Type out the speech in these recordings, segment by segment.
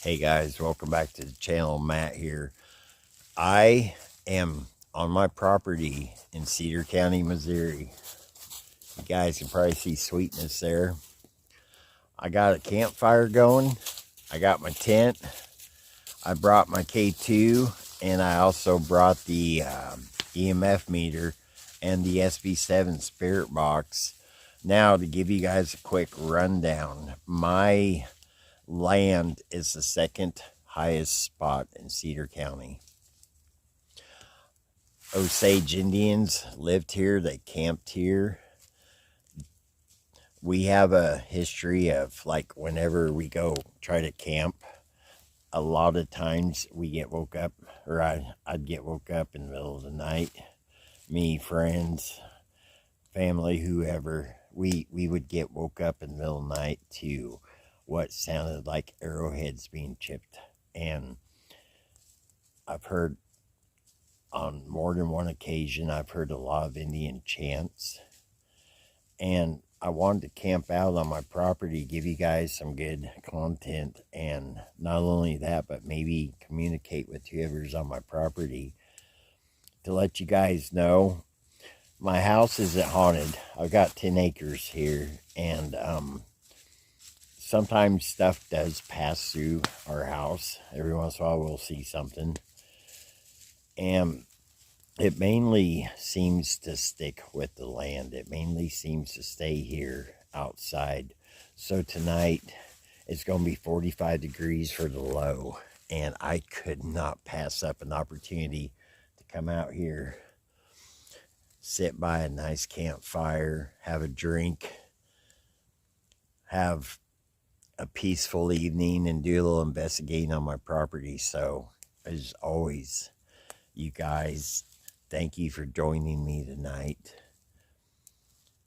Hey guys, welcome back to the channel. Matt here. I am on my property in Cedar County, Missouri. You guys can probably see sweetness there. I got a campfire going. I got my tent. I brought my K2, and I also brought the EMF meter and the SB7 spirit box. Now, to give you guys a quick rundown, my land is the second highest spot in Cedar County. Osage Indians lived here, they camped here. We have a history of, like, whenever we go try to camp, a lot of times we get woke up, or I'd get woke up in the middle of the night. Me, friends, family, whoever, we would get woke up in the middle of the night to what sounded like arrowheads being chipped. And I've heard on more than one occasion, I've heard a lot of Indian chants. And I wanted to camp out on my property, give you guys some good content, and not only that, but maybe communicate with whoever's on my property to let you guys know my house isn't haunted. I've got 10 acres here, and sometimes stuff does pass through our house. Every once in a while we'll see something. And it mainly seems to stick with the land. It mainly seems to stay here outside. So tonight it's going to be 45 degrees for the low. And I could not pass up an opportunity to come out here, sit by a nice campfire, have a drink, have a peaceful evening, and do a little investigating on my property. So, as always, you guys, thank you for joining me tonight.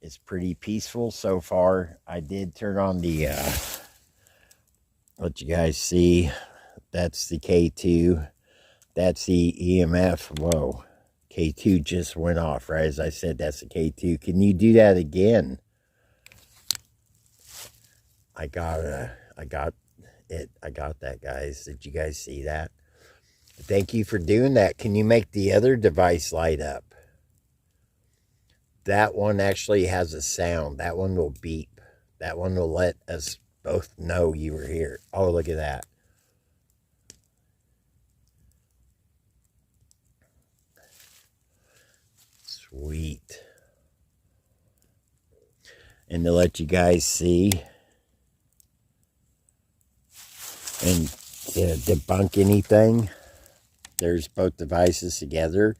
It's pretty peaceful so far. I did turn on the let you guys see, that's the K2, that's the EMF. Whoa, K2 just went off right as I said that's the K2. Can you do that again? I got that, guys. Did you guys see that? Thank you for doing that. Can you make the other device light up? That one actually has a sound. That one will beep. That one will let us both know you were here. Oh, look at that. Sweet. And to let you guys see, and to debunk anything, there's both devices together.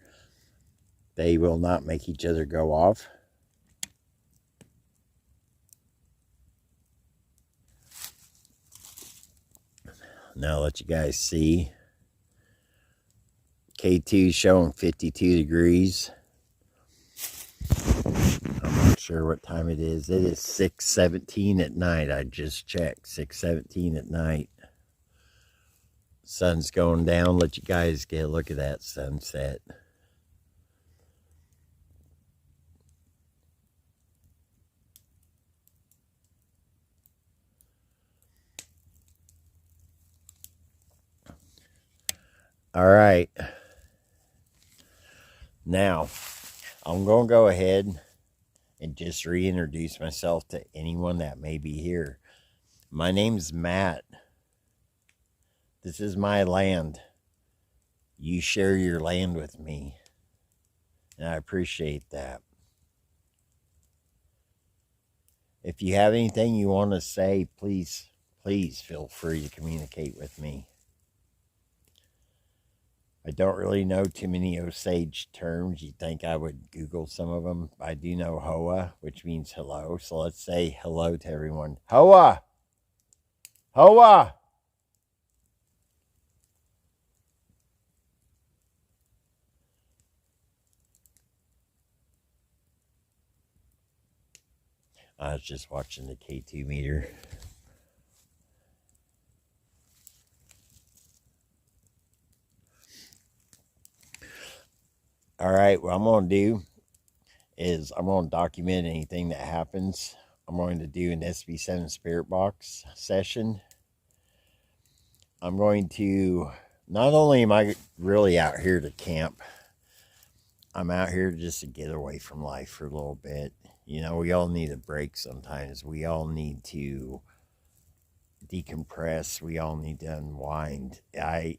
They will not make each other go off. Now I'll let you guys see. K2 showing 52 degrees. I'm not sure what time it is. It is 6:17 at night. I just checked. 6:17 at night. Sun's going down. Let you guys get a look at that sunset. All right. Now, I'm going to go ahead and just reintroduce myself to anyone that may be here. My name's Matt. This is my land. You share your land with me, and I appreciate that. If you have anything you want to say, please feel free to communicate with me. I don't really know too many Osage terms. You'd think I would Google some of them. I do know Hoa, which means hello. So let's say hello to everyone. Hoa! Hoa! I was just watching the K2 meter. All right, what I'm going to do is I'm going to document anything that happens. I'm going to do an SB7 spirit box session. I'm going to, not only am I really out here to camp, I'm out here just to get away from life for a little bit. You know, we all need a break sometimes. We all need to decompress. We all need to unwind. I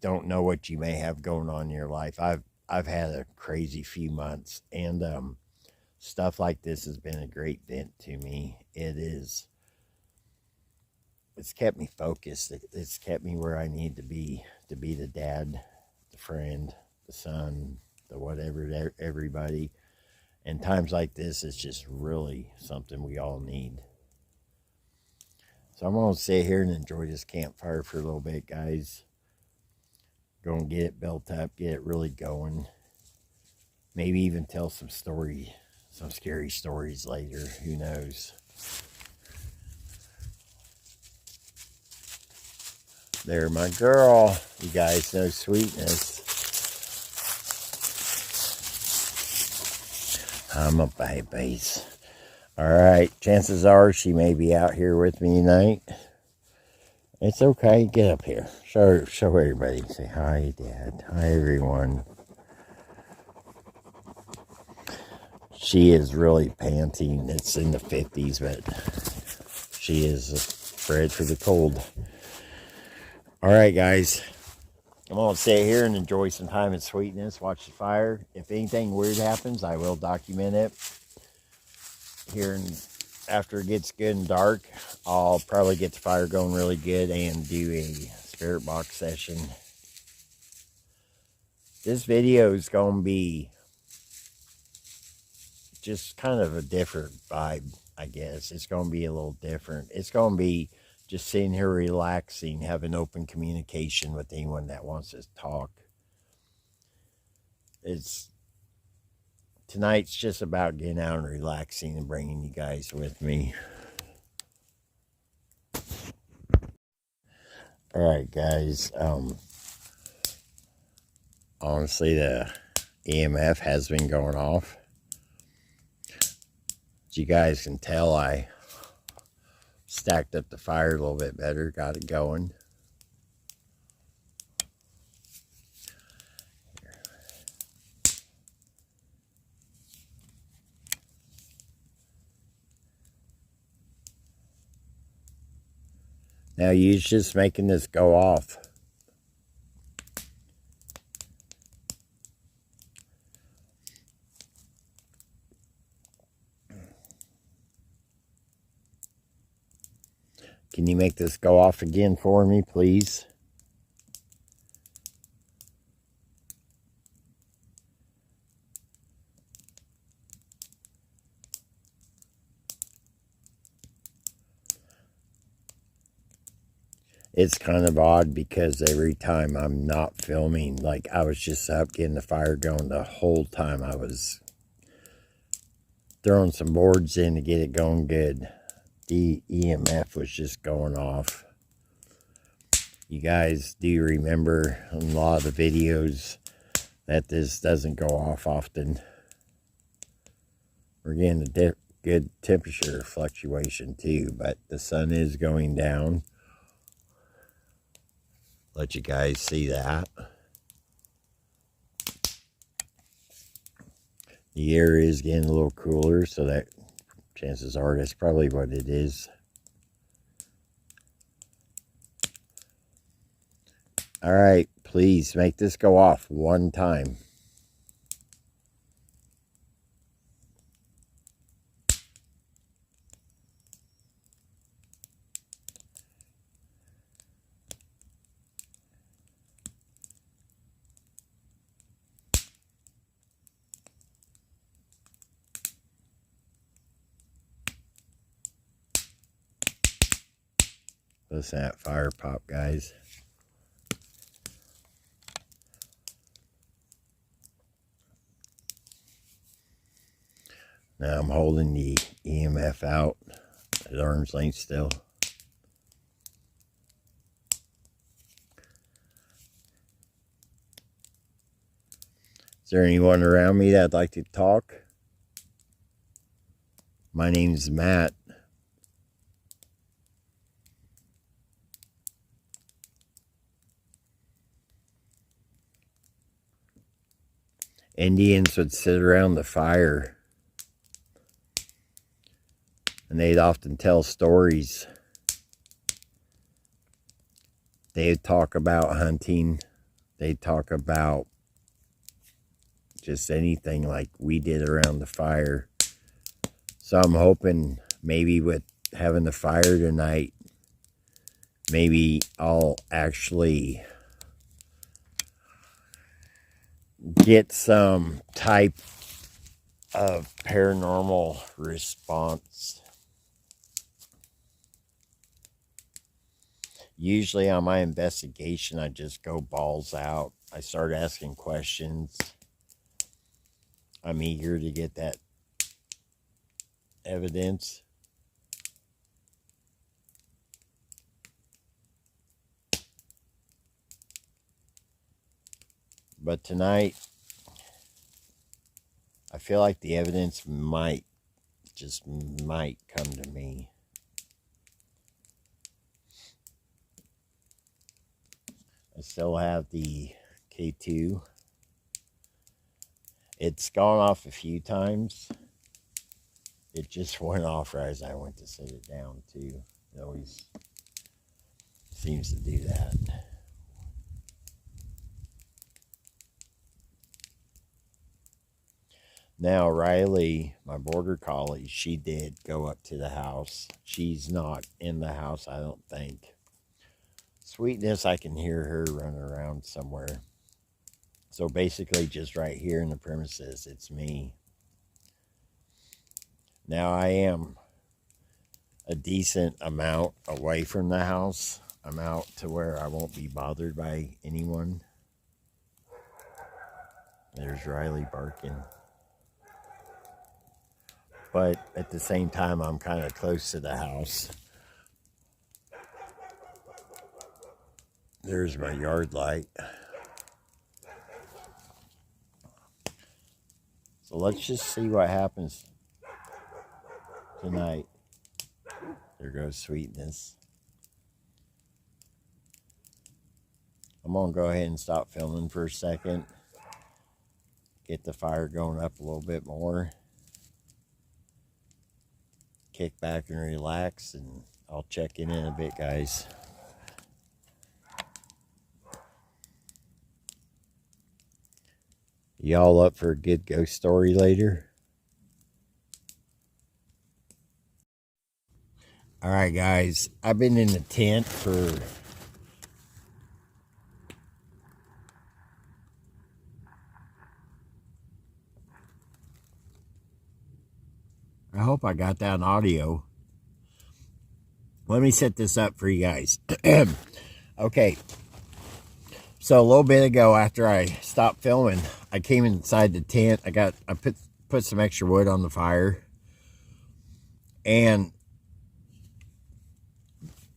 don't know what you may have going on in your life. I've had a crazy few months, and stuff like this has been a great vent to me. It's kept me focused. It's kept me where I need to be the dad, the friend, the son, the whatever, everybody. And times like this, it's just really something we all need. So I'm going to sit here and enjoy this campfire for a little bit, guys. Going to get it built up, get it really going. Maybe even tell some scary stories later. Who knows? There, my girl. You guys know Sweetness. I'm a baby. Alright, chances are she may be out here with me tonight. It's okay, get up here. Show everybody. Say hi, Dad. Hi, everyone. She is really panting. It's in the 50s, but she is bred for the cold. Alright, guys. I'm going to sit here and enjoy some time in Sweetness. Watch the fire. If anything weird happens, I will document it. Here after it gets good and dark, I'll probably get the fire going really good and do a spirit box session. This video is going to be just kind of a different vibe, I guess. It's going to be a little different. It's going to be just sitting here relaxing, having open communication with anyone that wants to talk. Tonight's just about getting out and relaxing and bringing you guys with me. Alright, guys. Honestly, the EMF has been going off. As you guys can tell, I stacked up the fire a little bit better, got it going. Now you're just making this go off. Can you make this go off again for me, please? It's kind of odd because every time I'm not filming, like I was just up getting the fire going the whole time. I was throwing some boards in to get it going good. The EMF was just going off. You guys do remember in a lot of the videos that this doesn't go off often. We're getting a good temperature fluctuation too, but the sun is going down. Let you guys see that. The air is getting a little cooler, so that chances are that's probably what it is. Alright, please make this go off one time. Listen to that fire pop, guys. Now I'm holding the EMF out at arm's length still. Is there anyone around me that'd like to talk? My name's Matt. Indians would sit around the fire, and they'd often tell stories. They'd talk about hunting. They'd talk about just anything like we did around the fire. So I'm hoping maybe with having the fire tonight, maybe I'll actually get some type of paranormal response. Usually on my investigation, I just go balls out. I start asking questions. I'm eager to get that evidence. But tonight, I feel like the evidence might come to me. I still have the K2. It's gone off a few times. It just went off right as I went to set it down too. It always seems to do that. Now Riley, my border collie, she did go up to the house. She's not in the house, I don't think. Sweetness, I can hear her running around somewhere. So basically just right here in the premises, it's me. Now I am a decent amount away from the house. I'm out to where I won't be bothered by anyone. There's Riley barking. But at the same time, I'm kind of close to the house. There's my yard light. So let's just see what happens tonight. There goes Sweetness. I'm going to go ahead and stop filming for a second. Get the fire going up a little bit more. Kick back and relax, and I'll check in a bit, guys. Y'all up for a good ghost story later? Alright guys, I've been in the tent for I hope I got that on audio. Let me set this up for you guys. Okay. So a little bit ago, after I stopped filming, I came inside the tent. I put some extra wood on the fire, and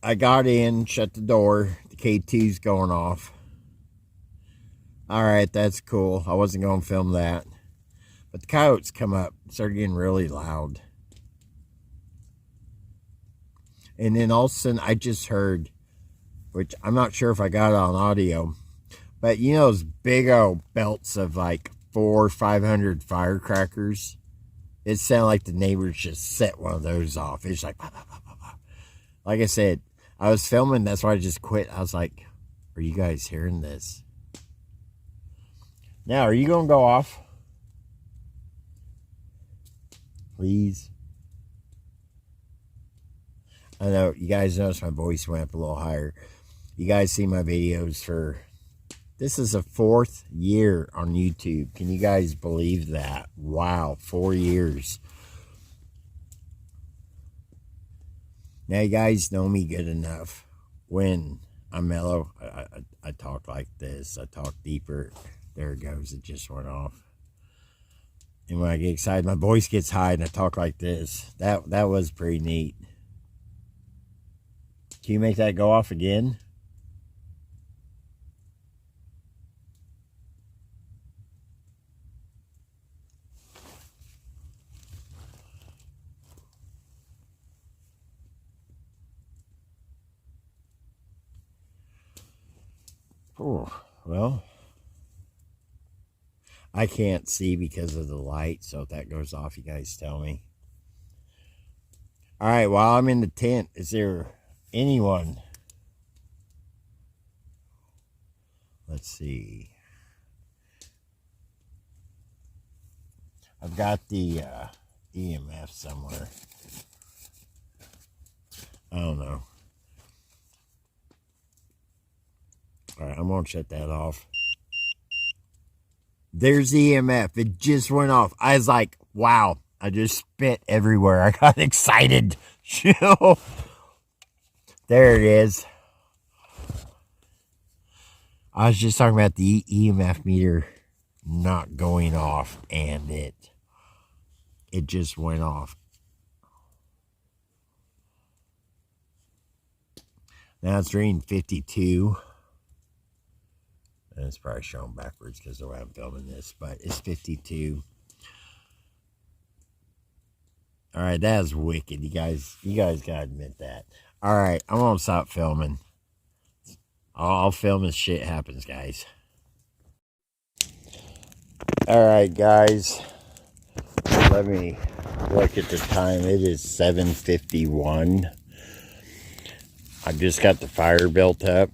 I got in, shut the door. The K2's going off. All right, that's cool. I wasn't going to film that, but the coyotes come up, started getting really loud, and then all of a sudden I just heard, which I'm not sure if I got it on audio. But you know those big old belts of like 400 or 500 firecrackers? It sounded like the neighbors just set one of those off. It's like, bah, bah, bah, bah, bah. Like I said, I was filming. That's why I just quit. I was like, are you guys hearing this? Now, are you going to go off? Please. I know you guys notice my voice went up a little higher. You guys see my videos for... This is the 4th year on YouTube. Can you guys believe that? Wow, 4 years. Now you guys know me good enough. When I'm mellow, I talk like this. I talk deeper. There it goes. It just went off. And when I get excited, my voice gets high and I talk like this. That was pretty neat. Can you make that go off again? Oh, well, I can't see because of the light, so if that goes off, you guys tell me. All right, while I'm in the tent, is there anyone? Let's see. I've got the EMF somewhere. I don't know. All right, I'm going to shut that off. There's EMF. It just went off. I was like, wow. I just spit everywhere. I got excited. There it is. I was just talking about the EMF meter not going off, and it just went off. Now it's reading 52. And it's probably showing backwards because of the way I'm filming this, but it's 52. All right, that is wicked. You guys gotta admit that. All right, I'm gonna stop filming. I'll film as shit happens, guys. All right, guys. Let me look at the time. It is 7:51. I just got the fire built up.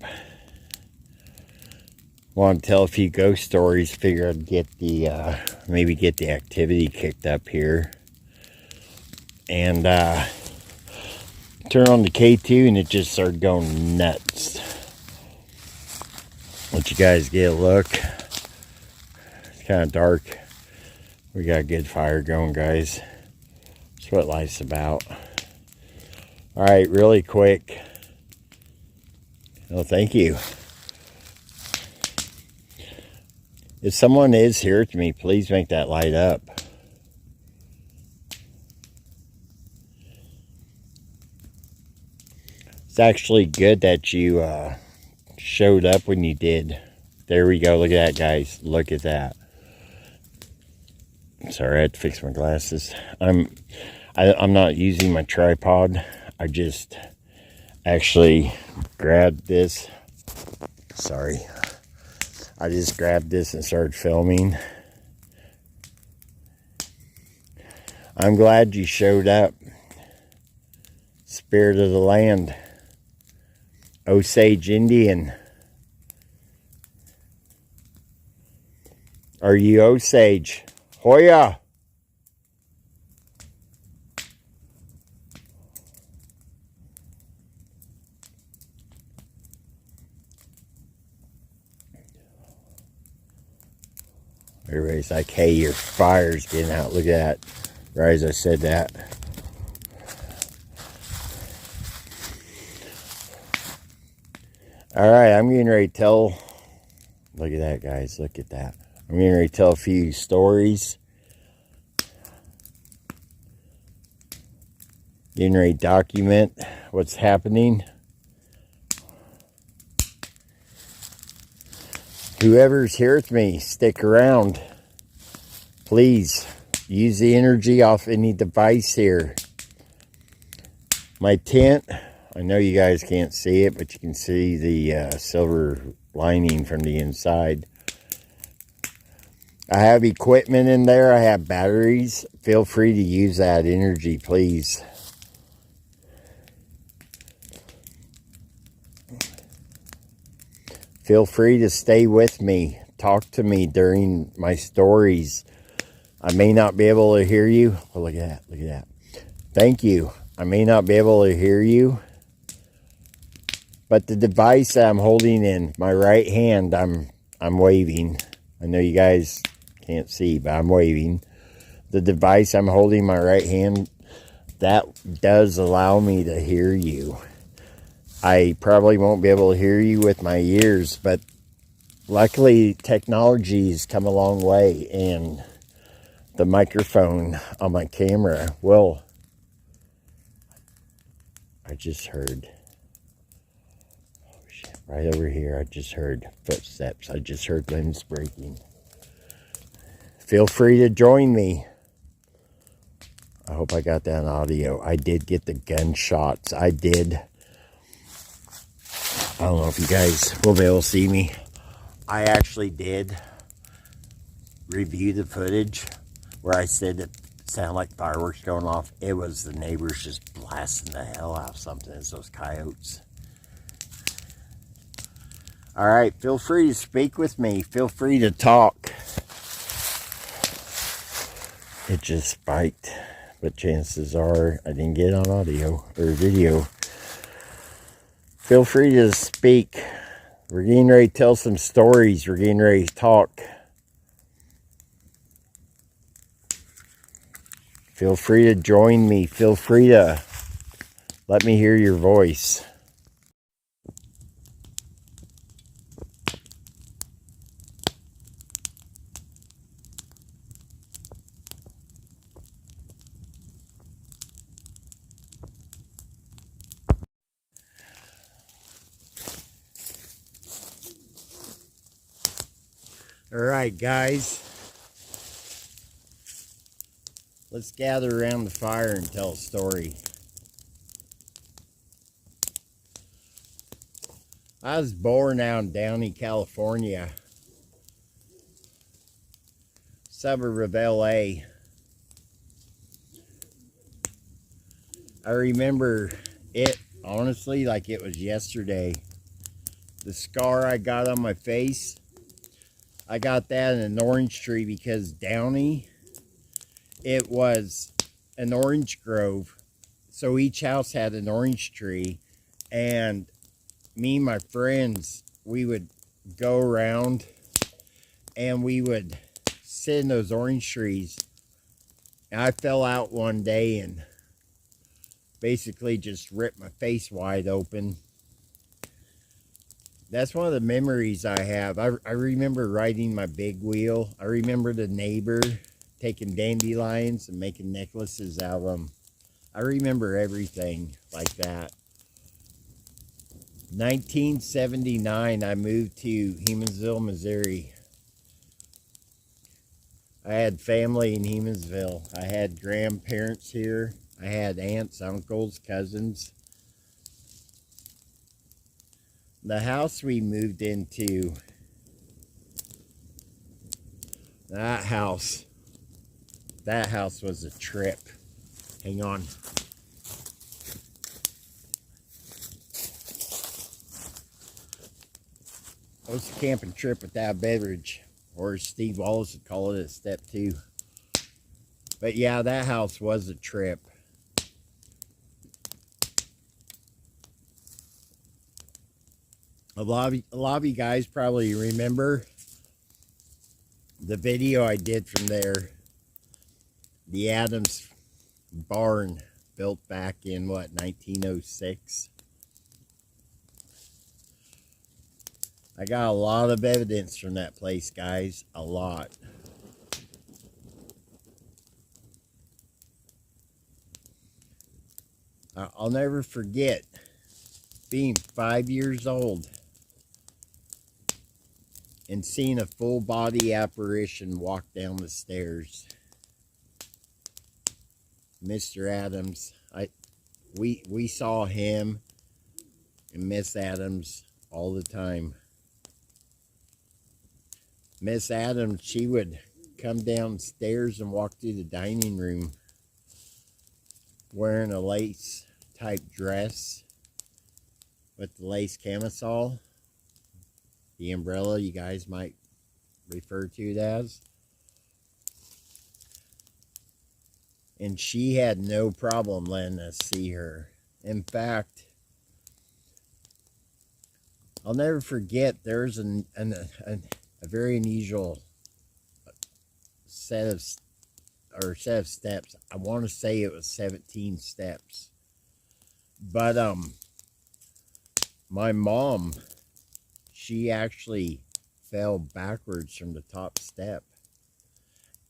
Want to tell a few ghost stories. Figure I'd get the maybe get the activity kicked up here. And turn on the K2 and it just started going nuts. Let you guys get a look. It's kind of dark. We got a good fire going, guys. That's what life's about. All right, really quick. Well, thank you. If someone is here to me, please make that light up. It's actually good that you showed up when you did. There we go. Look at that, guys. Look at that. Sorry, I had to fix my glasses. I'm not using my tripod. I just actually grabbed this. Sorry. I just grabbed this and started filming. I'm glad you showed up. Spirit of the land. Osage Indian. Are you Osage? Hoya! Everybody's like, hey, your fire's getting out. Look at that. Right as I said that. All right, I'm getting ready to tell. Look at that, guys. Look at that. I'm getting ready to tell a few stories. Getting ready to document what's happening. Whoever's here with me, stick around. Please use the energy off any device here. My tent, I know you guys can't see it, but you can see the silver lining from the inside. I have equipment in there. I have batteries. Feel free to use that energy, please. Feel free to stay with me. Talk to me during my stories. I may not be able to hear you. Oh, look at that. Look at that. Thank you. I may not be able to hear you. But the device that I'm holding in my right hand, I'm waving. I know you guys can't see, but I'm waving. The device I'm holding in my right hand, that does allow me to hear you. I probably won't be able to hear you with my ears, but luckily technology's come a long way, and the microphone on my camera will. I just heard, oh shit, right over here, I just heard footsteps. I just heard limbs breaking. Feel free to join me. I hope I got that on audio. I did get the gunshots. I did. I don't know if you guys will be able to see me. I actually did review the footage where I said it sounded like fireworks going off. It was the neighbors just blasting the hell out of something. It's those coyotes. All right, feel free to speak with me. Feel free to talk. It just spiked, but chances are I didn't get it on audio or video. Feel free to speak. We're getting ready to tell some stories. We're getting ready to talk. Feel free to join me. Feel free to let me hear your voice. All right, guys. Let's gather around the fire and tell a story. I was born out in Downey, California, suburb of LA. I remember it, honestly, like it was yesterday. The scar I got on my face, I got that in an orange tree because Downey, it was an orange grove. So each house had an orange tree, and me and my friends, we would go around and we would sit in those orange trees. And I fell out one day and basically just ripped my face wide open. That's one of the memories I have. I remember riding my big wheel. I remember the neighbor taking dandelions and making necklaces out of them. I remember everything like that. 1979, I moved to Hemansville, Missouri. I had family in Hemansville. I had grandparents here. I had aunts, uncles, cousins. The house we moved into, that house was a trip. Hang on. It was a camping trip without a beverage, or Steve Wallace would call it a step 2. But yeah, that house was a trip. A lot of you guys probably remember the video I did from there. The Adams barn, built back in, what, 1906? I got a lot of evidence from that place, guys. A lot. I'll never forget being 5 years old and seeing a full body apparition walk down the stairs. Mr. Adams, we saw him and Miss Adams all the time. Miss Adams, she would come downstairs and walk through the dining room wearing a lace type dress with the lace camisole, the umbrella you guys might refer to it as. And she had no problem letting us see her. In fact, I'll never forget, there's a very unusual set of steps. I want to say it was 17 steps. But my mom, she actually fell backwards from the top step.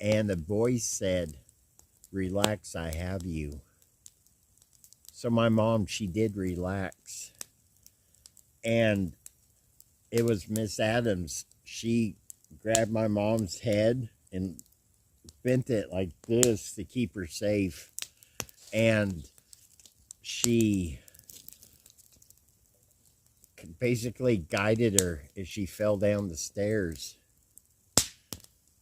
And the voice said, "Relax, I have you." So my mom, she did relax. And it was Miss Adams. She grabbed my mom's head and bent it like this to keep her safe. And she basically guided her as she fell down the stairs.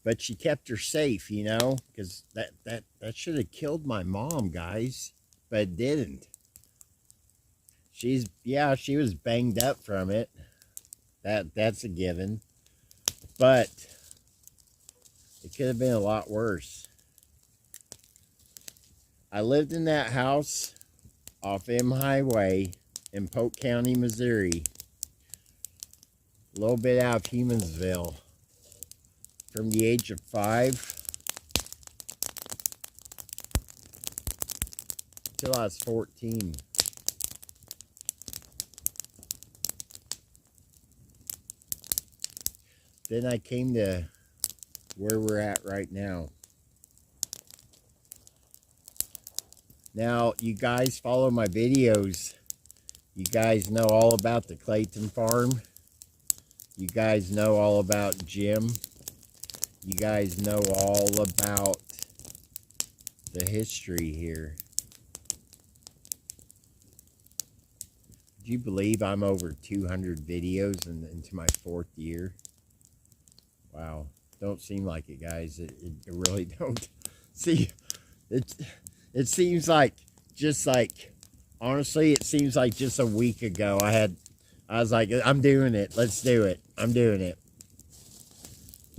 But she kept her safe, you know, because that should have killed my mom, guys, but it didn't. Yeah, she was banged up from it. That's a given. But it could have been a lot worse. I lived in that house off M Highway in Polk County, Missouri. A little bit out of Humansville. From the age of 5 till I was 14. Then I came to where we're at right now. Now, you guys follow my videos. You guys know all about the Clayton farm. You guys know all about Jim. You guys know all about the history here. Do you believe I'm over 200 videos into my 4th year? Wow. Don't seem like it, guys. It really don't. See, it seems like, just like, honestly, it seems like just a week ago I was like, I'm doing it. Let's do it. I'm doing it.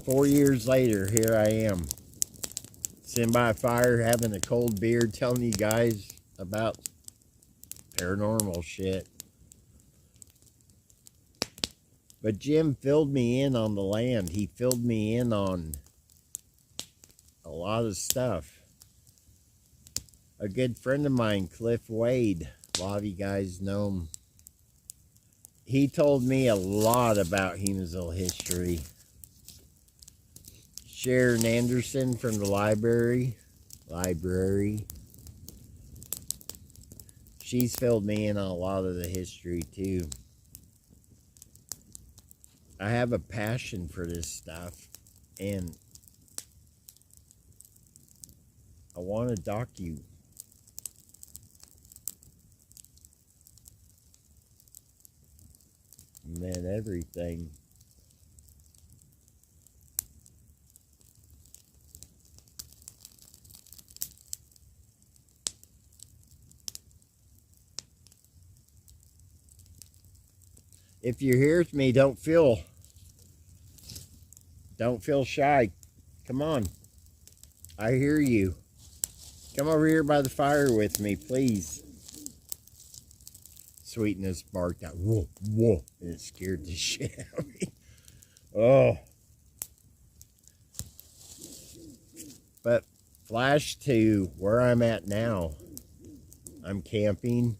4 years later, here I am. Sitting by a fire, having a cold beer, telling you guys about paranormal shit. But Jim filled me in on the land. He filled me in on a lot of stuff. A good friend of mine, Cliff Wade, a lot of you guys know him. He told me a lot about Humansville history. Sharon Anderson from the library. She's filled me in on a lot of the history too. I have a passion for this stuff, and I want to document everything. If you're here with me, don't feel shy. Come on. I hear you. Come over here by the fire with me, please. Sweetness barked out, whoa, whoa, and it scared the shit out of me. Oh. But flash to where I'm at now. I'm camping.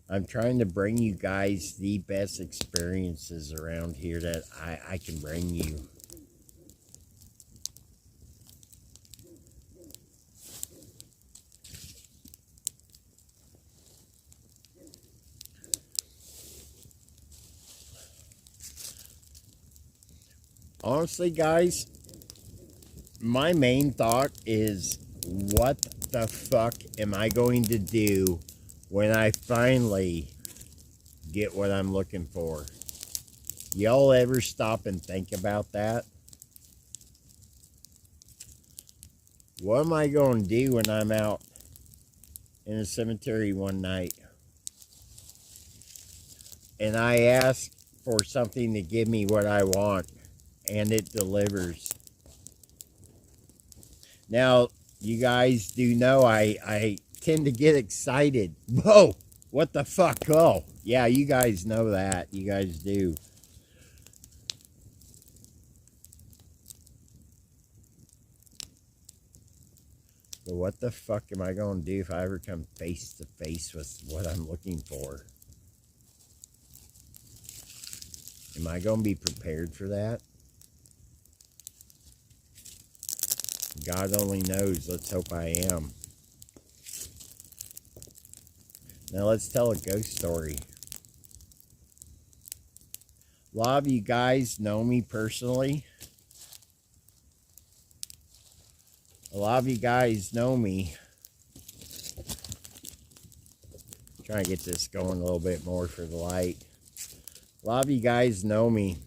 I'm trying to bring you guys the best experiences around here that I can bring you. Honestly, guys, my main thought is, what the fuck am I going to do when I finally get what I'm looking for? Y'all ever stop and think about that? What am I going to do when I'm out in a cemetery one night and I ask for something to give me what I want and it delivers? Now, you guys do know I tend to get excited. Whoa, what the fuck? Oh, yeah, you guys know that. You guys do. But what the fuck am I going to do if I ever come face to face with what I'm looking for? Am I going to be prepared for that? God only knows. Let's hope I am. Now let's tell a ghost story. A lot of you guys know me personally. A lot of you guys know me. Trying to get this going a little bit more for the light. A lot of you guys know me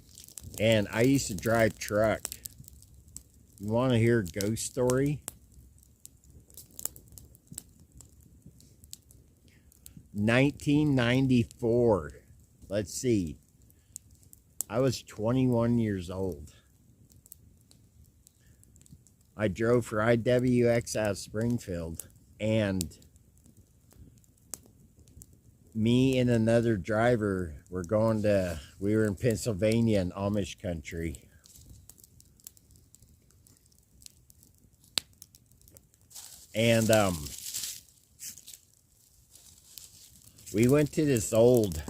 And I used to drive truck. You want to hear a ghost story? 1994. Let's see. I was 21 years old. I drove for IWX out of Springfield, and me and another driver were we were in Pennsylvania in Amish country. And we went to this old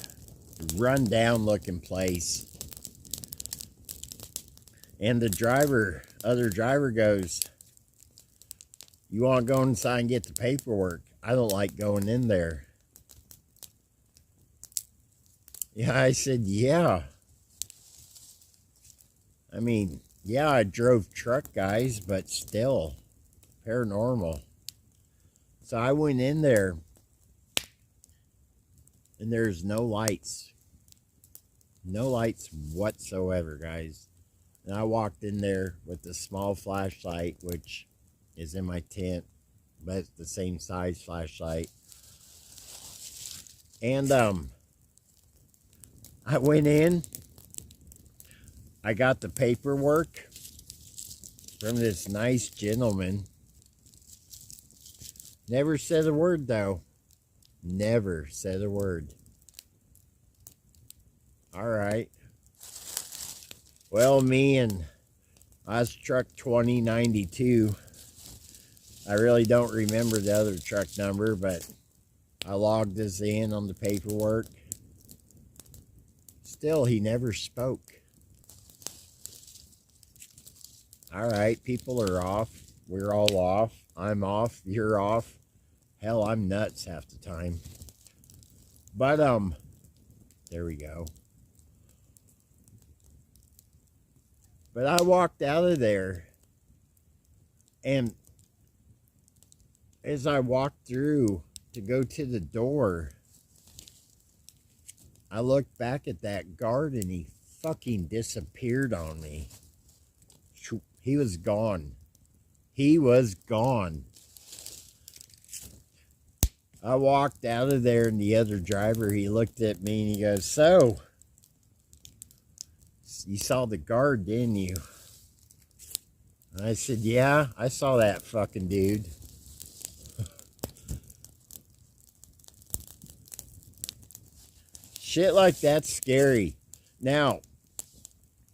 run-down looking place. And the other driver goes, "You want to go inside and get the paperwork? I don't like going in there." Yeah, I said, yeah. I mean, yeah, I drove truck, guys, but still, paranormal. So I went in there, and there's no lights. No lights whatsoever, guys. And I walked in there with a small flashlight, which is in my tent, but it's the same size flashlight. And I went in. I got the paperwork from this nice gentleman. Never said a word, though. Never said a word. All right. Well, me and I was truck 2092. I really don't remember the other truck number, but I logged this in on the paperwork. Still, he never spoke. All right, people are off. We're all off. I'm off. You're off. Hell, I'm nuts half the time. But, there we go. But I walked out of there, and as I walked through to go to the door, I looked back at that guard, and he fucking disappeared on me. He was gone. He was gone. I walked out of there, and the other driver, he looked at me, and he goes, "So, you saw the guard, didn't you?" And I said, "Yeah, I saw that fucking dude." Shit like that's scary. Now,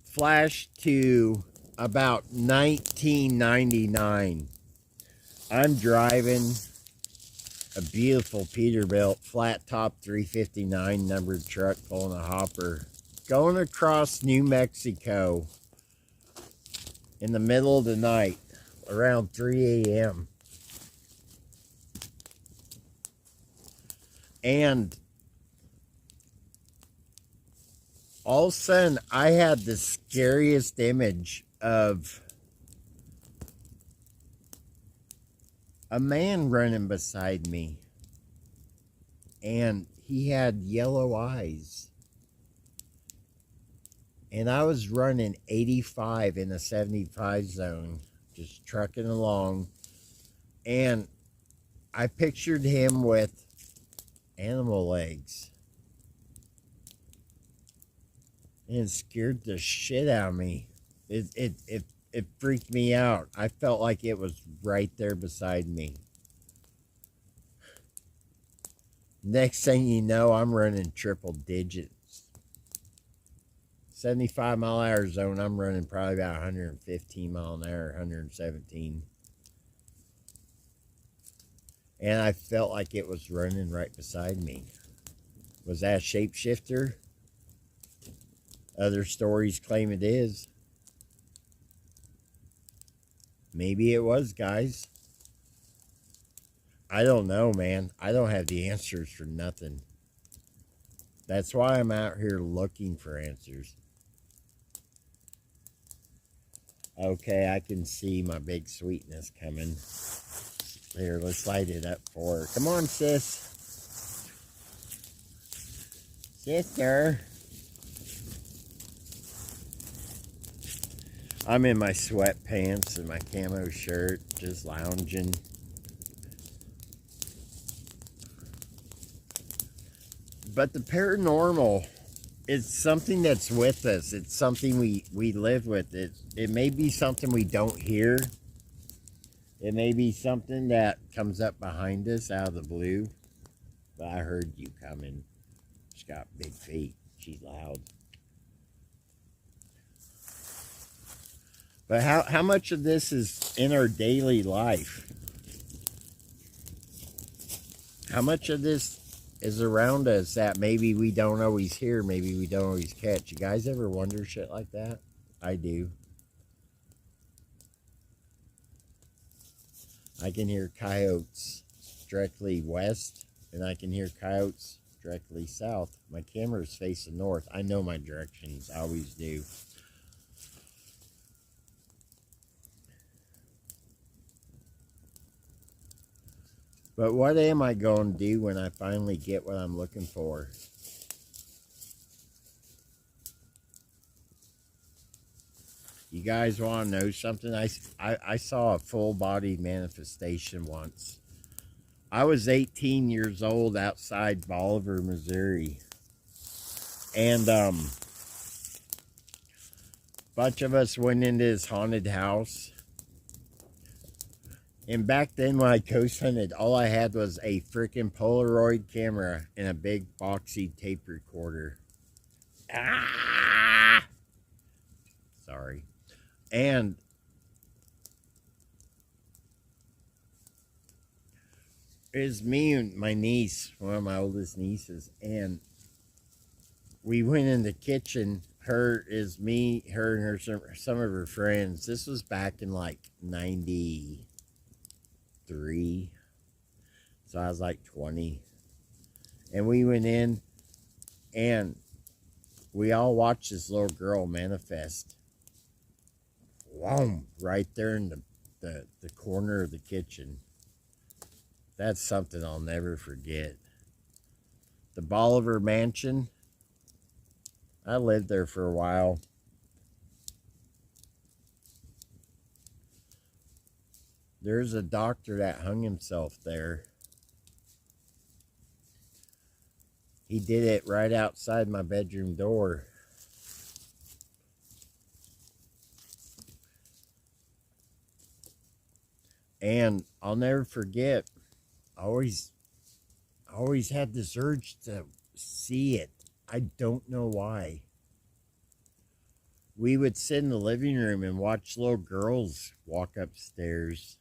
flash to about 1999. I'm driving a beautiful Peterbilt flat top 359 numbered truck pulling a hopper, going across New Mexico in the middle of the night around 3 a.m. And all of a sudden, I had the scariest image of a man running beside me. And he had yellow eyes. And I was running 85 in a 75 zone, just trucking along. And I pictured him with animal legs. And it scared the shit out of me. It freaked me out. I felt like it was right there beside me. Next thing you know, I'm running triple digits. 75 mile an hour zone, I'm running probably about 115 mile an hour, 117. And I felt like it was running right beside me. Was that a shapeshifter? Other stories claim it is. Maybe it was, guys. I don't know, man. I don't have the answers for nothing. That's why I'm out here looking for answers. Okay, I can see my big sweetness coming. Here, let's light it up for her. Come on, sis. Sister. I'm in my sweatpants and my camo shirt, just lounging. But the paranormal is something that's with us. It's something we live with. It may be something we don't hear. It may be something that comes up behind us out of the blue. But I heard you coming. She's got big feet. She's loud. But how much of this is in our daily life? How much of this is around us that maybe we don't always hear, maybe we don't always catch? You guys ever wonder shit like that? I do. I can hear coyotes directly west, and I can hear coyotes directly south. My camera's facing north. I know my directions. I always do. But what am I going to do when I finally get what I'm looking for? You guys want to know something? I saw a full-body manifestation once. I was 18 years old outside Bolivar, Missouri. And a bunch of us went into this haunted house. And back then when I ghost hunted, all I had was a freaking Polaroid camera and a big boxy tape recorder. Ah! Sorry. And it was me and my niece, one of my oldest nieces, and we went in the kitchen. Her is me, her and her some of her friends. This was back in like 93. So I was like 20. And we went in and we all watched this little girl manifest. Whoom, right there in the corner of the kitchen. That's something I'll never forget. The Bolivar Mansion. I lived there for a while. There's a doctor that hung himself there. He did it right outside my bedroom door. And I'll never forget, I always had this urge to see it. I don't know why. We would sit in the living room and watch little girls walk upstairs.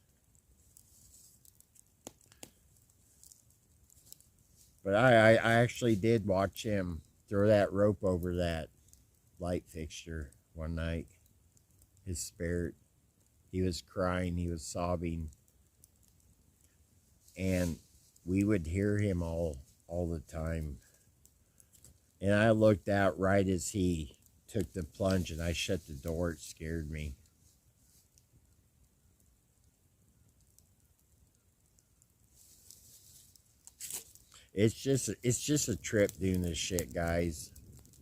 But I actually did watch him throw that rope over that light fixture one night. His spirit. He was crying. He was sobbing. And we would hear him all the time. And I looked out right as he took the plunge, and I shut the door. It scared me. It's just a trip doing this shit, guys.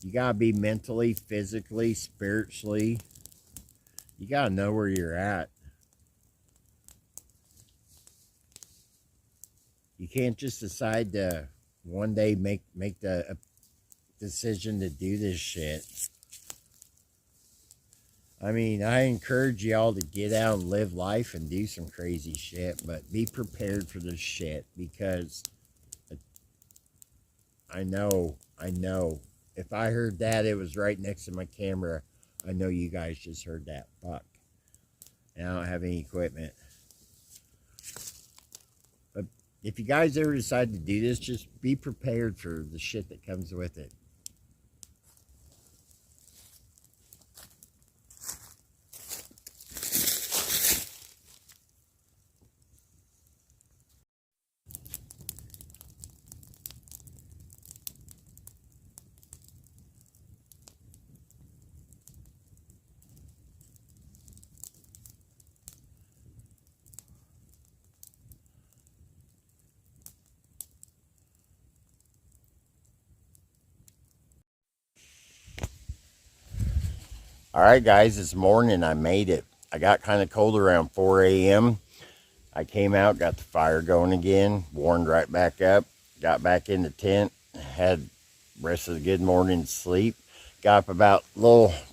You gotta be mentally, physically, spiritually. You gotta know where you're at. You can't just decide to one day make the decision to do this shit. I mean, I encourage y'all to get out and live life and do some crazy shit, but be prepared for this shit, because I know. If I heard that, it was right next to my camera. I know you guys just heard that. Fuck. And I don't have any equipment. But if you guys ever decide to do this, just be prepared for the shit that comes with it. All right, guys, this morning I made it. I got kind of cold around 4 a.m. I came out, got the fire going again, warmed right back up, got back in the tent, had rest of the good morning sleep. Got up about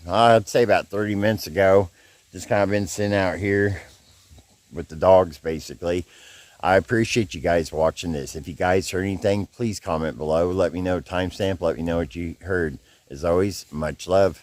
I'd say about 30 minutes ago. Just kind of been sitting out here with the dogs, basically. I appreciate you guys watching this. If you guys heard anything, please comment below. Let me know timestamp. Let me know what you heard. As always, much love.